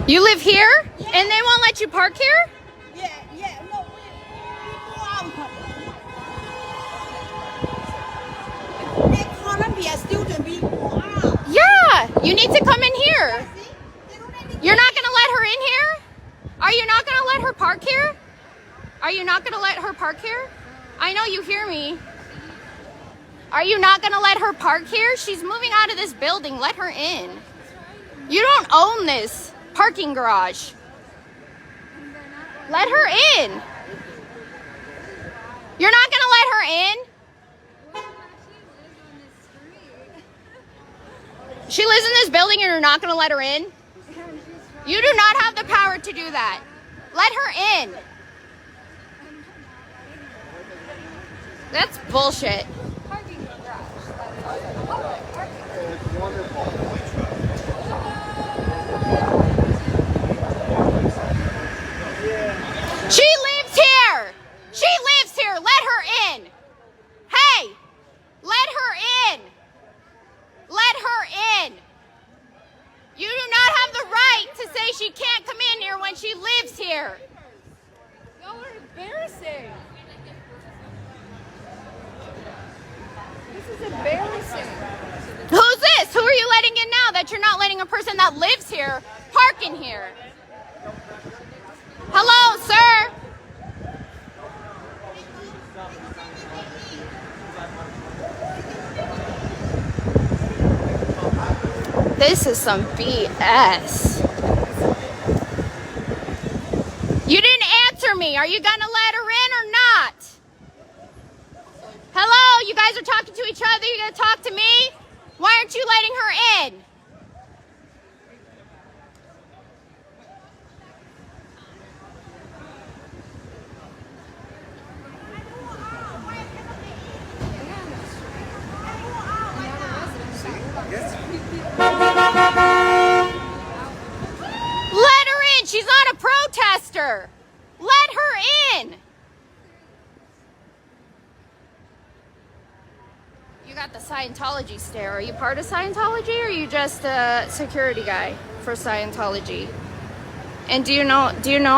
You live here? Yeah. And they won't let you park here? Yeah, no, we go out. They're Columbia student, we go out. Yeah, you need to come in here. You're not going to let her in here? Are you not going to let her park here? Are you not going to let her park here? I know you hear me. Are you not going to let her park here? She's moving out of this building. Let her in. You don't own this parking garage. Let her in. You're not going to let her in? She lives in this building and you're not going to let her in? You do not have the power to do that. Let her in. That's bullshit. She lives here. She lives here. Let her in. Hey, let her in. Let her in. You do not have the right to say she can't come in here when she lives here. Y'all are embarrassing. This is embarrassing. Who's this? Who are you letting in now that you're not letting a person that lives here park in here? Hello, sir. This is some BS. You didn't answer me. Are you gonna let her in or not? Hello, you guys are talking to each other. You gonna talk to me? Why aren't you letting her in? Let her in. She's not a protester. Let her in. You got the Scientology stare. Are you part of Scientology or are you just a security guy for Scientology? And do you know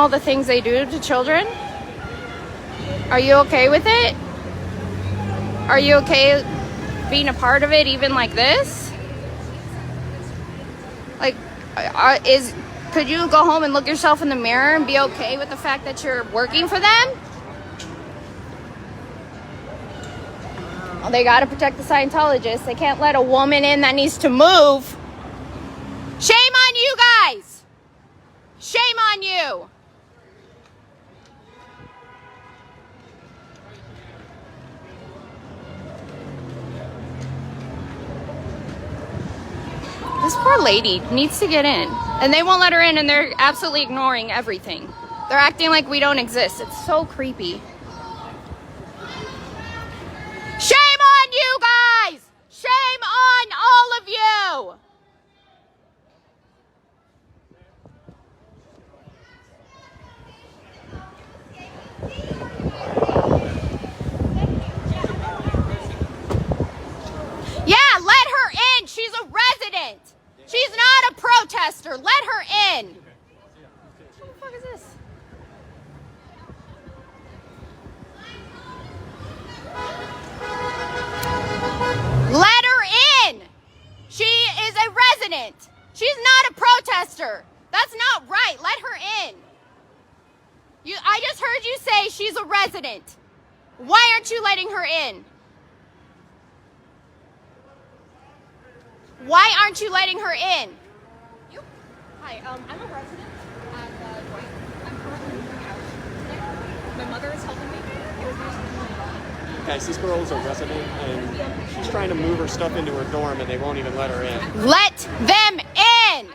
the things they do to children? Are you okay with it? Are you okay being a part of it even like this? Like, could you go home and look yourself in the mirror and be okay with the fact that you're working for them? Well, they got to protect the Scientologists. They can't let a woman in that needs to move. Shame on you guys. Shame on you. This poor lady needs to get in. And they won't let her in and they're absolutely ignoring everything. They're acting like we don't exist. It's so creepy. Shame on you guys! Shame on all of you! Yeah, let her in. She's a resident. She's not a protester. Let her in. What the fuck is this? Let her in. She is a resident. She's not a protester. That's not right. Let her in. I just heard you say she's a resident. Why aren't you letting her in? Why aren't you letting her in? Hi, I'm a resident at Dwight. I'm currently moving out. My mother is helping me. Guys, this girl is a resident and she's trying to move her stuff into her dorm and they won't even let her in. Let them in!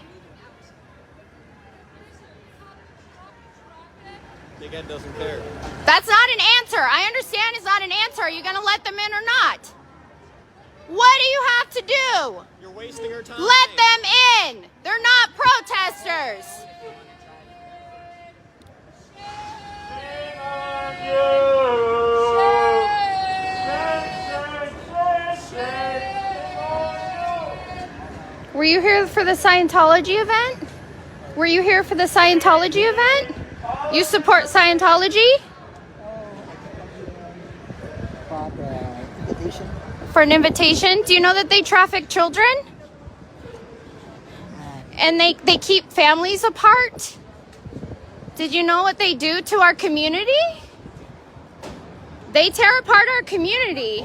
Big Ed doesn't care. That's not an answer. I understand it's not an answer. Are you going to let them in or not? What do you have to do? You're wasting her time. Let them in. They're not protesters. Were you here for the Scientology event? Were you here for the Scientology event? You support Scientology? Invitation. For an invitation? Do you know that they traffic children? And they keep families apart? Did you know what they do to our community? They tear apart our community.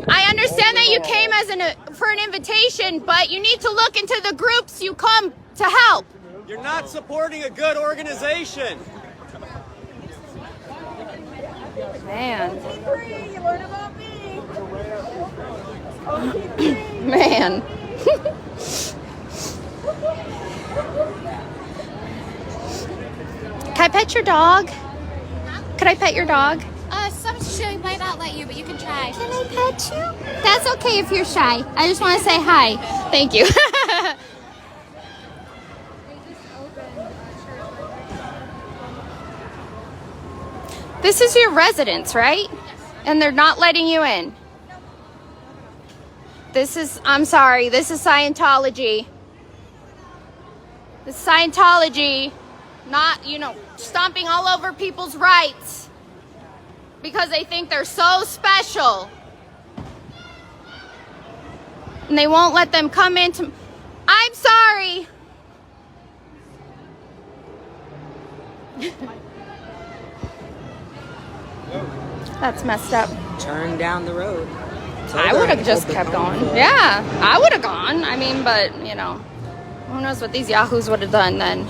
I understand that you came as for an invitation, but you need to look into the groups you come to help. You're not supporting a good organization. Man. You learn about me. Man. Can I pet your dog? Could I pet your dog? She might not let you, but you can try. Can I pet you? That's okay if you're shy. I just want to say hi. Thank you. This is your residence, right? And they're not letting you in. I'm sorry, this is Scientology. This is Scientology, not, stomping all over people's rights because they think they're so special. And they won't let them come into... I'm sorry. That's messed up. Turn down the road. I would have just kept going. Yeah, I would have gone. I mean, but, who knows what these yahoos would have done then.